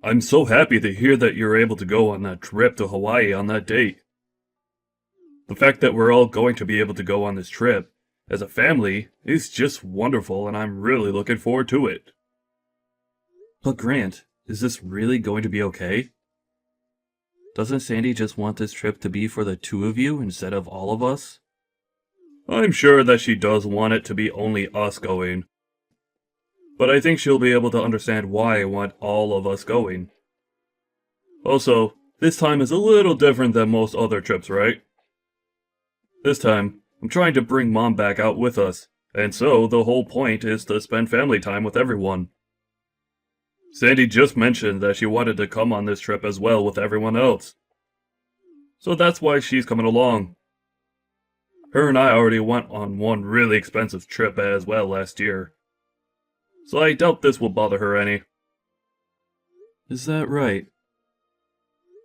I'm so happy to hear that you're able to go on that trip to Hawaii on that date. The fact that we're all going to be able to go on this trip as a family is just wonderful, and I'm really looking forward to it. But Grant, is this really going to be okay? Doesn't Sandy just want this trip to be for the two of you instead of all of us? I'm sure that she does want it to be only us going. But I think she'll be able to understand why I want all of us going. Also, this time is a little different than most other trips, right? This time, I'm trying to bring Mom back out with us, and so the whole point is to spend family time with everyone. Sandy just mentioned that she wanted to come on this trip as well with everyone else. So that's why she's coming along. Her and I already went on one really expensive trip as well last year. So I doubt this will bother her any. Is that right?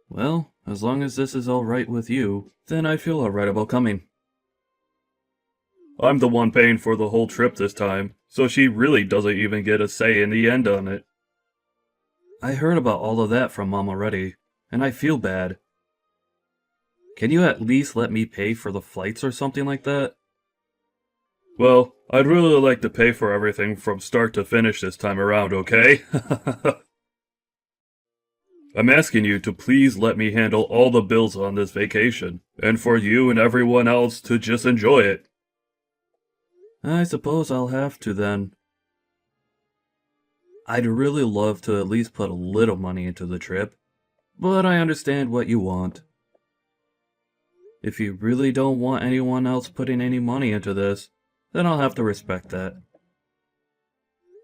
Well, as long as this is alright with you, then I feel alright about coming. I'm the one paying for the whole trip this time, so she really doesn't even get a say in the end on it. I heard about all of that from Mom already, and I feel bad. Can you at least let me pay for the flights or something like that? Well, I'd really like to pay for everything from start to finish this time around, okay? I'm asking you to please let me handle all the bills on this vacation, and for you and everyone else to just enjoy it. I suppose I'll have to then. I'd really love to at least put a little money into the trip, but I understand what you want. If you really don't want anyone else putting any money into this, then I'll have to respect that.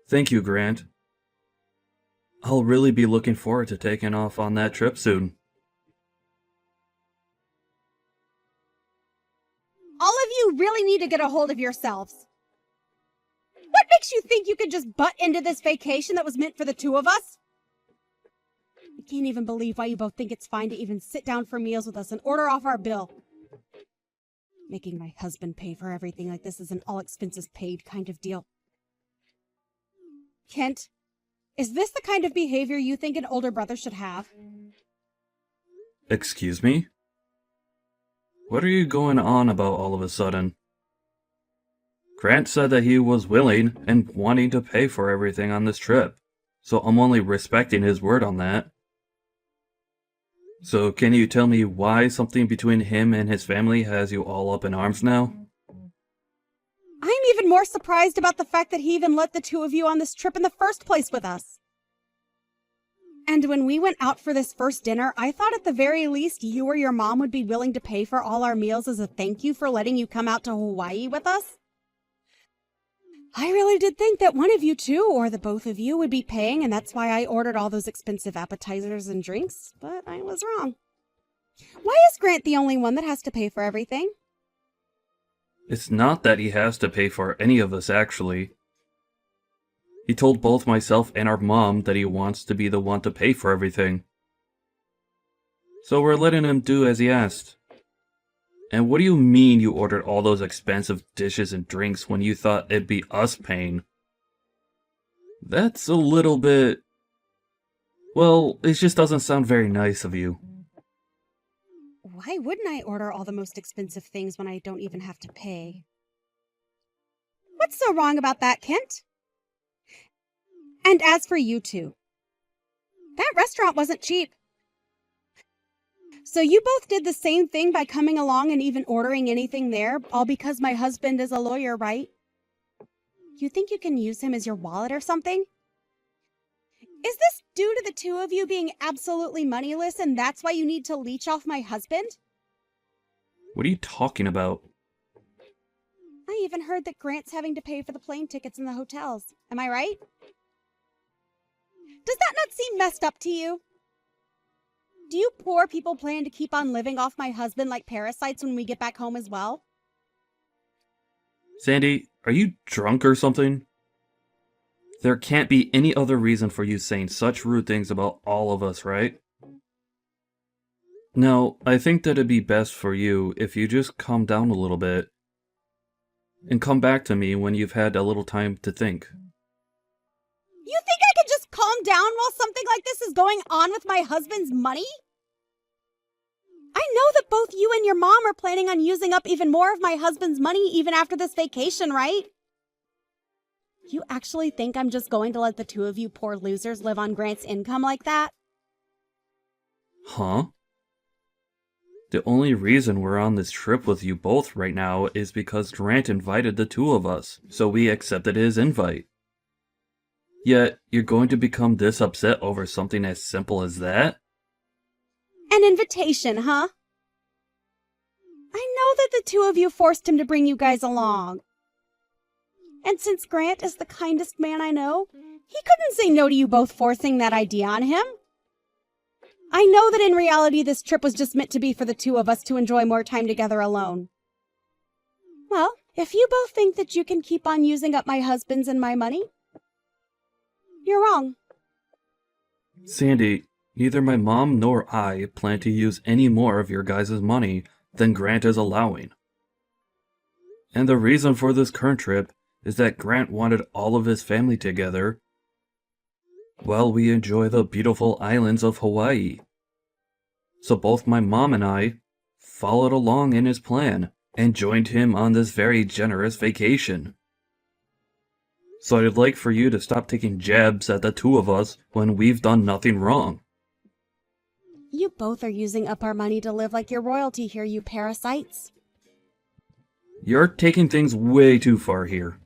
Thank you, Grant. I'll really be looking forward to taking off on that trip soon. All of you really need to get a hold of yourselves. What makes you think you could just butt into this vacation that was meant for the two of us? I can't even believe why you both think it's fine to even sit down for meals with us and order off our bill. Making my husband pay for everything like this is an all-expenses-paid kind of deal. Kent, is this the kind of behavior you think an older brother should have? Excuse me? What are you going on about all of a sudden? Grant said that he was willing and wanting to pay for everything on this trip, so I'm only respecting his word on that. So can you tell me why something between him and his family has you all up in arms now? I'm even more surprised about the fact that he even let the two of you on this trip in the first place with us. And when we went out for this first dinner, I thought at the very least you or your mom would be willing to pay for all our meals as a thank you for letting you come out to Hawaii with us. I really did think that one of you two, or the both of you, would be paying, and that's why I ordered all those expensive appetizers and drinks, but I was wrong. Why is Grant the only one that has to pay for everything? It's not that he has to pay for any of us, actually. He told both myself and our mom that he wants to be the one to pay for everything. So we're letting him do as he asked. And what do you mean you ordered all those expensive dishes and drinks when you thought it'd be us paying? That's a little bit... Well, it just doesn't sound very nice of you. Why wouldn't I order all the most expensive things when I don't even have to pay? What's so wrong about that, Kent? And as for you two, that restaurant wasn't cheap. So you both did the same thing by coming along and even ordering anything there, all because my husband is a lawyer, right? You think you can use him as your wallet or something? Is this due to the two of you being absolutely moneyless and that's why you need to leech off my husband? What are you talking about? I even heard that Grant's having to pay for the plane tickets and the hotels. Am I right? Does that not seem messed up to you? Do you poor people plan to keep on living off my husband like parasites when we get back home as well? Sandy, are you drunk or something? There can't be any other reason for you saying such rude things about all of us, right? No, I think that it'd be best for you if you just calm down a little bit. And come back to me when you've had a little time to think. You think I could just calm down while something like this is going on with my husband's money? I know that both you and your mom are planning on using up even more of my husband's money even after this vacation, right? You actually think I'm just going to let the two of you poor losers live on Grant's income like that? Huh? The only reason we're on this trip with you both right now is because Grant invited the two of us, so we accepted his invite. Yet, you're going to become this upset over something as simple as that? An invitation, huh? I know that the two of you forced him to bring you guys along. And since Grant is the kindest man I know, he couldn't say no to you both forcing that idea on him. I know that in reality this trip was just meant to be for the two of us to enjoy more time together alone. Well, if you both think that you can keep on using up my husband's and my money, you're wrong. Sandy, neither my mom nor I plan to use any more of your guys' money than Grant is allowing. And the reason for this current trip is that Grant wanted all of his family together while we enjoy the beautiful islands of Hawaii. So both my mom and I followed along in his plan and joined him on this very generous vacation. So I'd like for you to stop taking jabs at the two of us when we've done nothing wrong. You both are using up our money to live like you're royalty here, you parasites. You're taking things way too far here.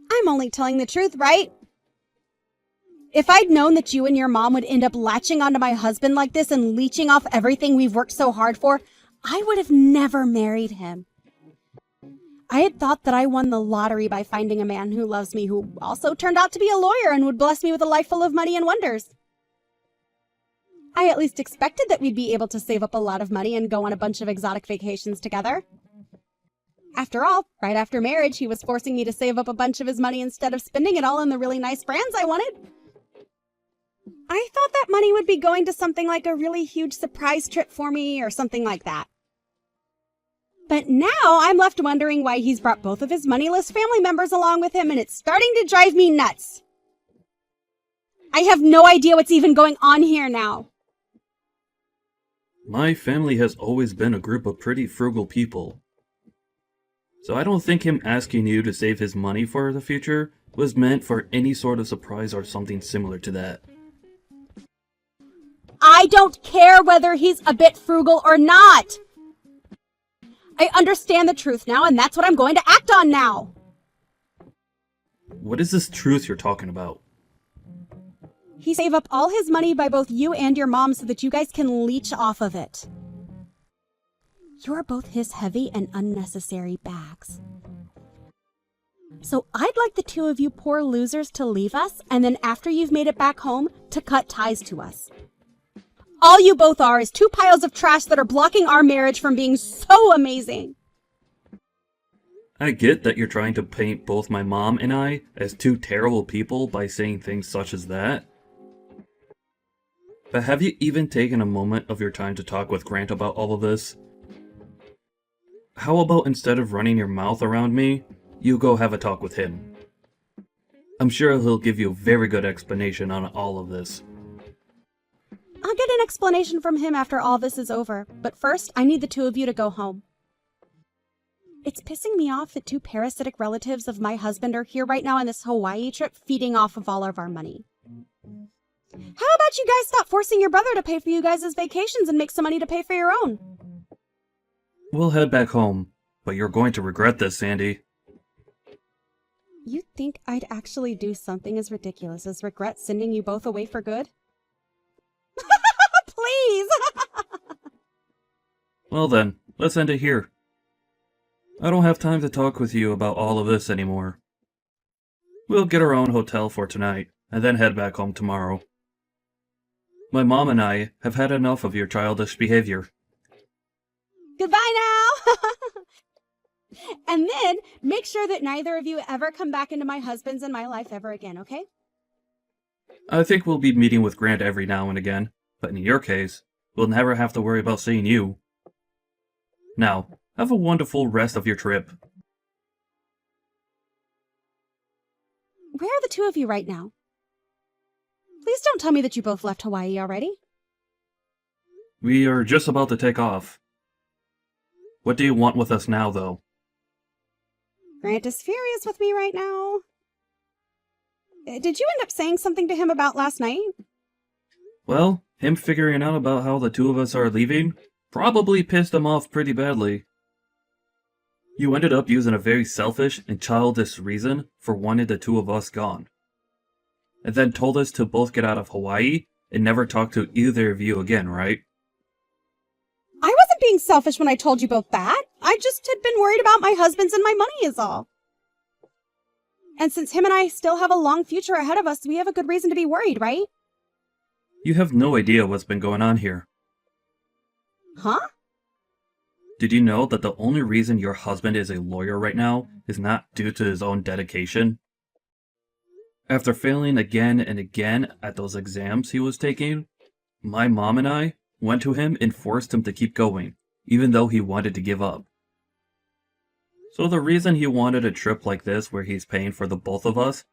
I'm only telling the truth, right? If I'd known that you and your mom would end up latching onto my husband like this and leeching off everything we've worked so hard for, I would have never married him. I had thought that I won the lottery by finding a man who loves me, who also turned out to be a lawyer and would bless me with a life full of money and wonders. I at least expected that we'd be able to save up a lot of money and go on a bunch of exotic vacations together. After all, right after marriage, he was forcing me to save up a bunch of his money instead of spending it all on the really nice brands I wanted. I thought that money would be going to something like a really huge surprise trip for me or something like that. But now I'm left wondering why he's brought both of his moneyless family members along with him, and it's starting to drive me nuts. I have no idea what's even going on here now. My family has always been a group of pretty frugal people. So I don't think him asking you to save his money for the future was meant for any sort of surprise or something similar to that. I don't care whether he's a bit frugal or not. I understand the truth now, and that's what I'm going to act on now. What is this truth you're talking about? He saved up all his money by both you and your mom so that you guys can leech off of it. You're both his heavy and unnecessary bags. So I'd like the two of you poor losers to leave us, and then after you've made it back home, to cut ties to us. All you both are is two piles of trash that are blocking our marriage from being so amazing. I get that you're trying to paint both my mom and I as two terrible people by saying things such as that. But have you even taken a moment of your time to talk with Grant about all of this? How about instead of running your mouth around me, you go have a talk with him? I'm sure he'll give you a very good explanation on all of this. I'll get an explanation from him after all this is over, but first I need the two of you to go home. It's pissing me off that two parasitic relatives of my husband are here right now on this Hawaii trip feeding off of all of our money. How about you guys stop forcing your brother to pay for you guys' vacations and make some money to pay for your own? We'll head back home, but you're going to regret this, Sandy. You think I'd actually do something as ridiculous as regret sending you both away for good? Please! Well then, let's end it here. I don't have time to talk with you about all of this anymore. We'll get our own hotel for tonight, and then head back home tomorrow. My mom and I have had enough of your childish behavior. Goodbye now! And then, make sure that neither of you ever come back into my husband's and my life ever again, okay? I think we'll be meeting with Grant every now and again, but in your case, we'll never have to worry about seeing you. Now, have a wonderful rest of your trip. Where are the two of you right now? Please don't tell me that you both left Hawaii already. We are just about to take off. What do you want with us now, though? Grant is furious with me right now. Did you end up saying something to him about last night? Well, him figuring out about how the two of us are leaving probably pissed him off pretty badly. You ended up using a very selfish and childish reason for wanting the two of us gone. And then told us to both get out of Hawaii and never talk to either of you again, right? I wasn't being selfish when I told you both that. I just had been worried about my husband's and my money is all. And since him and I still have a long future ahead of us, we have a good reason to be worried, right? You have no idea what's been going on here. Huh? Did you know that the only reason your husband is a lawyer right now is not due to his own dedication? After failing again and again at those exams he was taking, my mom and I went to him and forced him to keep going, even though he wanted to give up. So the reason he wanted a trip like this where he's paying for the both of us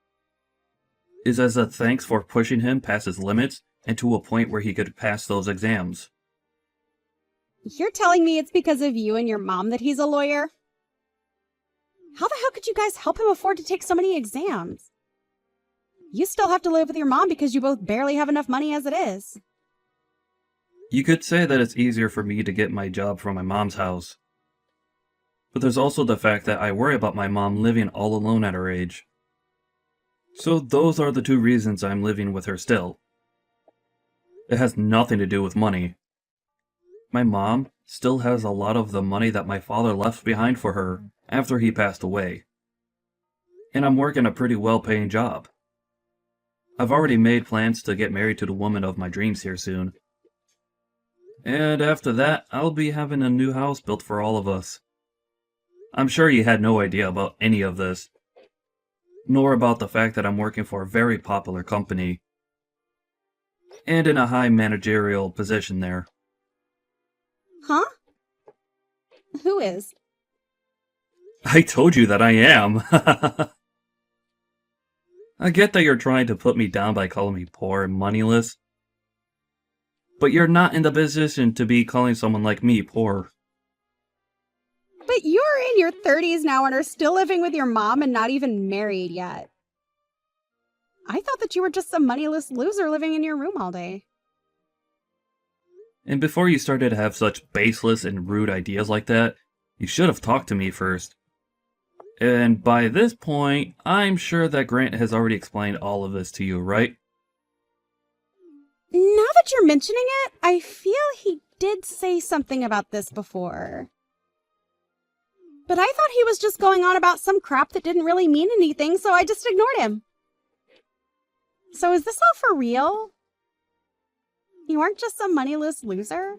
is as a thanks for pushing him past his limits and to a point where he could pass those exams. You're telling me it's because of you and your mom that he's a lawyer? How the hell could you guys help him afford to take so many exams? You still have to live with your mom because you both barely have enough money as it is. You could say that it's easier for me to get my job from my mom's house. But there's also the fact that I worry about my mom living all alone at her age. So those are the two reasons I'm living with her still. It has nothing to do with money. My mom still has a lot of the money that my father left behind for her after he passed away. And I'm working a pretty well-paying job. I've already made plans to get married to the woman of my dreams here soon. And after that, I'll be having a new house built for all of us. I'm sure you had no idea about any of this, nor about the fact that I'm working for a very popular company, and in a high managerial position there. Huh? Who is? I told you that I am. I get that you're trying to put me down by calling me poor and moneyless, but you're not in the position to be calling someone like me poor. But you're in your 30s now and are still living with your mom and not even married yet. I thought that you were just some moneyless loser living in your room all day. And before you started to have such baseless and rude ideas like that, you should have talked to me first. And by this point, I'm sure that Grant has already explained all of this to you, right? Now that you're mentioning it, I feel he did say something about this before. But I thought he was just going on about some crap that didn't really mean anything, so I just ignored him. So is this all for real? You aren't just some moneyless loser?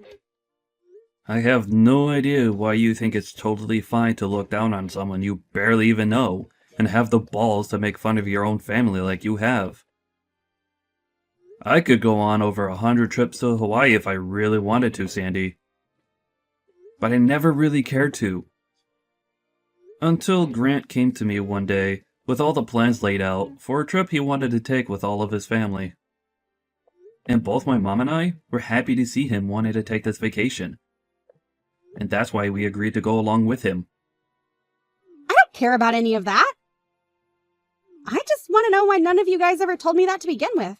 I have no idea why you think it's totally fine to look down on someone you barely even know, and have the balls to make fun of your own family like you have. I could go on over 100 trips to Hawaii if I really wanted to, Sandy. But I never really cared to. Until Grant came to me one day with all the plans laid out for a trip he wanted to take with all of his family. And both my mom and I were happy to see him wanting to take this vacation. And that's why we agreed to go along with him. I don't care about any of that. I just want to know why none of you guys ever told me that to begin with.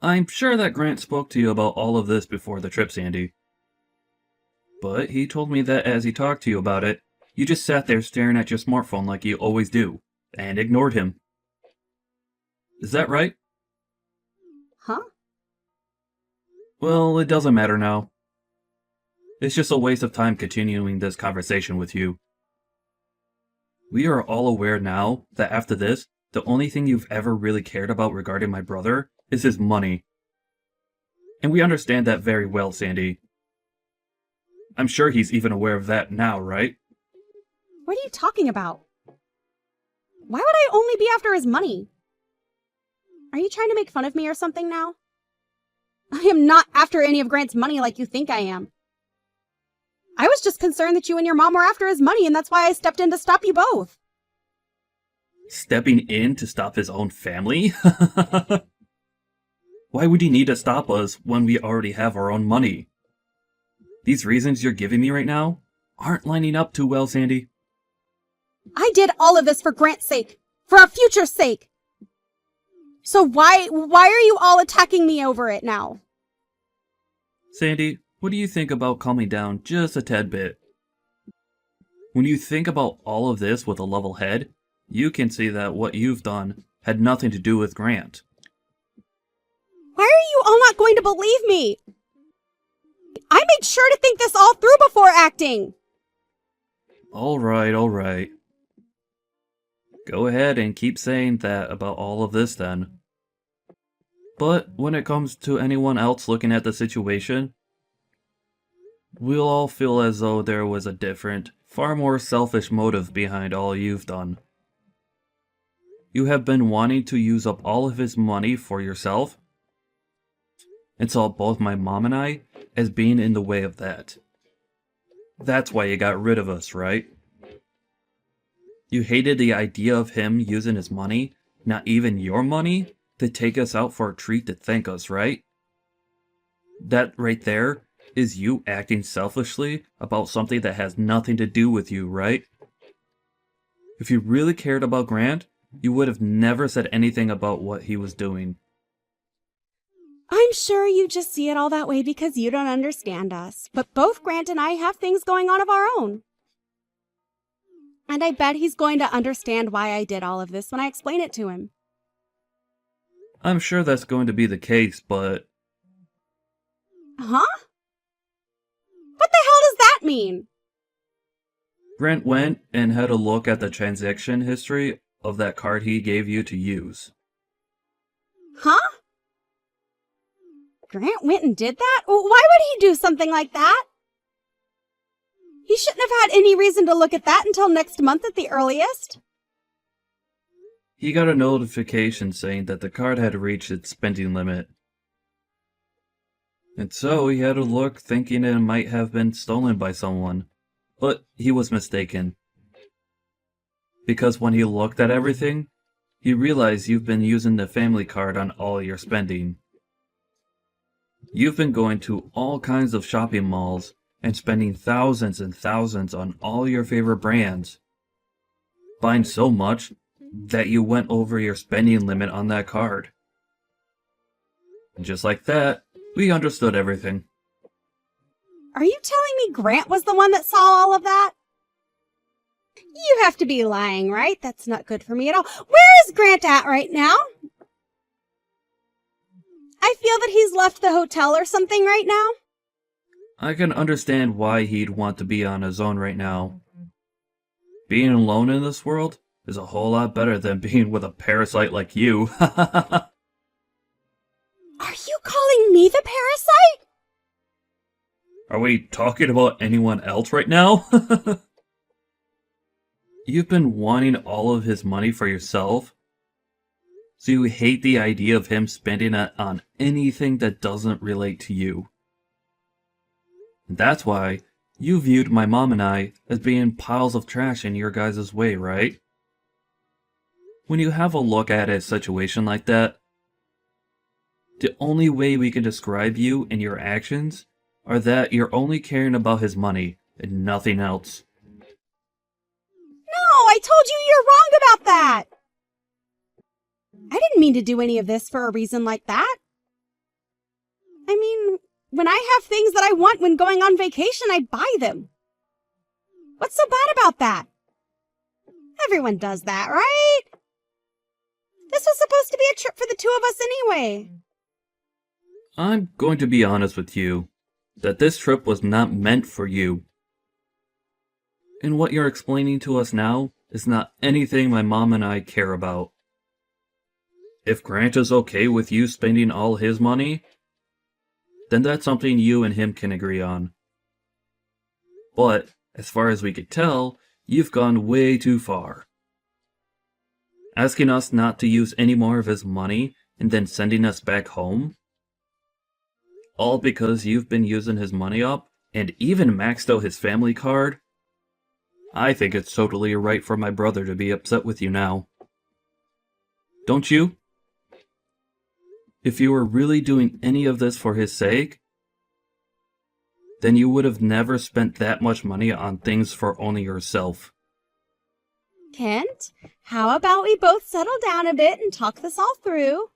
I'm sure that Grant spoke to you about all of this before the trip, Sandy. But he told me that as he talked to you about it, you just sat there staring at your smartphone like you always do, and ignored him. Is that right? Huh? Well, it doesn't matter now. It's just a waste of time continuing this conversation with you. We are all aware now that after this, the only thing you've ever really cared about regarding my brother is his money. And we understand that very well, Sandy. I'm sure he's even aware of that now, right? What are you talking about? Why would I only be after his money? Are you trying to make fun of me or something now? I am not after any of Grant's money like you think I am. I was just concerned that you and your mom were after his money, and that's why I stepped in to stop you both. Stepping in to stop his own family? Why would you need to stop us when we already have our own money? These reasons you're giving me right now aren't lining up too well, Sandy. I did all of this for Grant's sake, for our future's sake. So why are you all attacking me over it now? Sandy, what do you think about calming down just a tad bit? When you think about all of this with a level head, you can see that what you've done had nothing to do with Grant. Why are you all not going to believe me? I made sure to think this all through before acting. Alright. Go ahead and keep saying that about all of this then. But when it comes to anyone else looking at the situation, we'll all feel as though there was a different, far more selfish motive behind all you've done. You have been wanting to use up all of his money for yourself, and saw both my mom and I as being in the way of that. That's why you got rid of us, right? You hated the idea of him using his money, not even your money, to take us out for a treat to thank us, right? That right there is you acting selfishly about something that has nothing to do with you, right? If you really cared about Grant, you would have never said anything about what he was doing. I'm sure you just see it all that way because you don't understand us. But both Grant and I have things going on of our own. And I bet he's going to understand why I did all of this when I explain it to him. I'm sure that's going to be the case, but... Huh? What the hell does that mean? Grant went and had a look at the transaction history of that card he gave you to use. Huh? Grant went and did that? Why would he do something like that? He shouldn't have had any reason to look at that until next month at the earliest. He got a notification saying that the card had reached its spending limit. And so he had a look thinking it might have been stolen by someone. But he was mistaken. Because when he looked at everything, he realized you've been using the family card on all your spending. You've been going to all kinds of shopping malls and spending thousands and thousands on all your favorite brands. Buying so much that you went over your spending limit on that card. And just like that, we understood everything. Are you telling me Grant was the one that saw all of that? You have to be lying, right? That's not good for me at all. Where is Grant at right now? I feel that he's left the hotel or something right now. I can understand why he'd want to be on his own right now. Being alone in this world is a whole lot better than being with a parasite like you. Are you calling me the parasite? Are we talking about anyone else right now? You've been wanting all of his money for yourself, so you hate the idea of him spending it on anything that doesn't relate to you. And that's why you viewed my mom and I as being piles of trash in your guys' way, right? When you have a look at a situation like that, the only way we can describe you and your actions are that you're only caring about his money and nothing else. No, I told you you're wrong about that. I didn't mean to do any of this for a reason like that. I mean, when I have things that I want when going on vacation, I buy them. What's so bad about that? Everyone does that, right? This was supposed to be a trip for the two of us anyway. I'm going to be honest with you, that this trip was not meant for you. And what you're explaining to us now is not anything my mom and I care about. If Grant is okay with you spending all his money, then that's something you and him can agree on. But, as far as we could tell, you've gone way too far. Asking us not to use any more of his money and then sending us back home? All because you've been using his money up and even maxed out his family card? I think it's totally right for my brother to be upset with you now. Don't you? If you were really doing any of this for his sake, then you would have never spent that much money on things for only yourself. Kent, how about we both settle down a bit and talk this all through?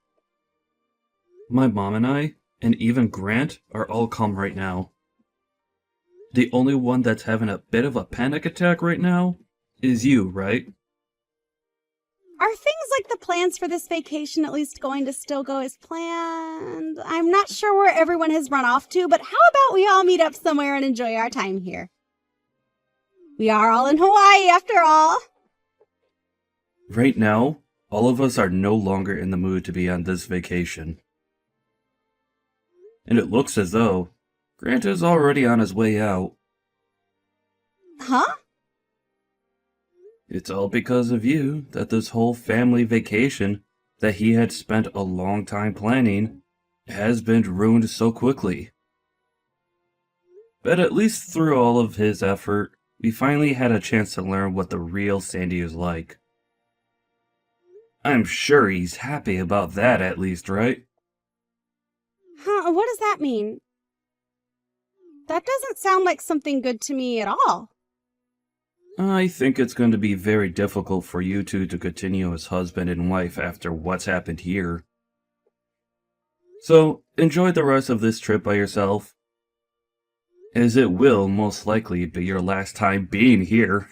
My mom and I, and even Grant, are all calm right now. The only one that's having a bit of a panic attack right now is you, right? Are things like the plans for this vacation at least going to still go as planned? I'm not sure where everyone has run off to, but how about we all meet up somewhere and enjoy our time here? We are all in Hawaii after all. Right now, all of us are no longer in the mood to be on this vacation. And it looks as though Grant is already on his way out. Huh? It's all because of you that this whole family vacation that he had spent a long time planning has been ruined so quickly. But at least through all of his effort, we finally had a chance to learn what the real Sandy is like. I'm sure he's happy about that at least, right? Huh, what does that mean? That doesn't sound like something good to me at all. I think it's going to be very difficult for you two to continue as husband and wife after what's happened here. So, enjoy the rest of this trip by yourself, as it will most likely be your last time being here.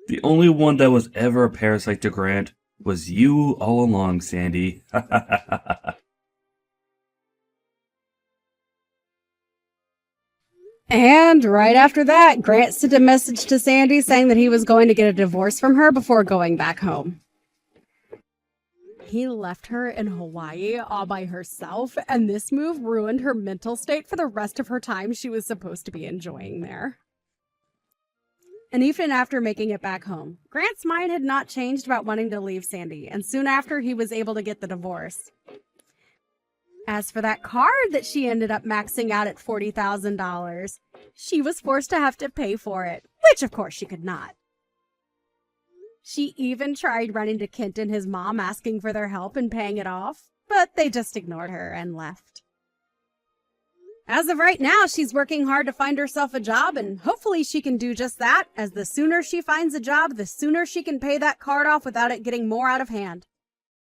The only one that was ever a parasite to Grant was you all along, Sandy. And right after that, Grant sent a message to Sandy saying that he was going to get a divorce from her before going back home. He left her in Hawaii all by herself, and this move ruined her mental state for the rest of her time she was supposed to be enjoying there. And even after making it back home, Grant's mind had not changed about wanting to leave Sandy, and soon after he was able to get the divorce. As for that card that she ended up maxing out at $40,000, she was forced to have to pay for it, which of course she could not. She even tried running to Kent and his mom asking for their help in paying it off, but they just ignored her and left. As of right now, she's working hard to find herself a job, and hopefully she can do just that, as the sooner she finds a job, the sooner she can pay that card off without it getting more out of hand.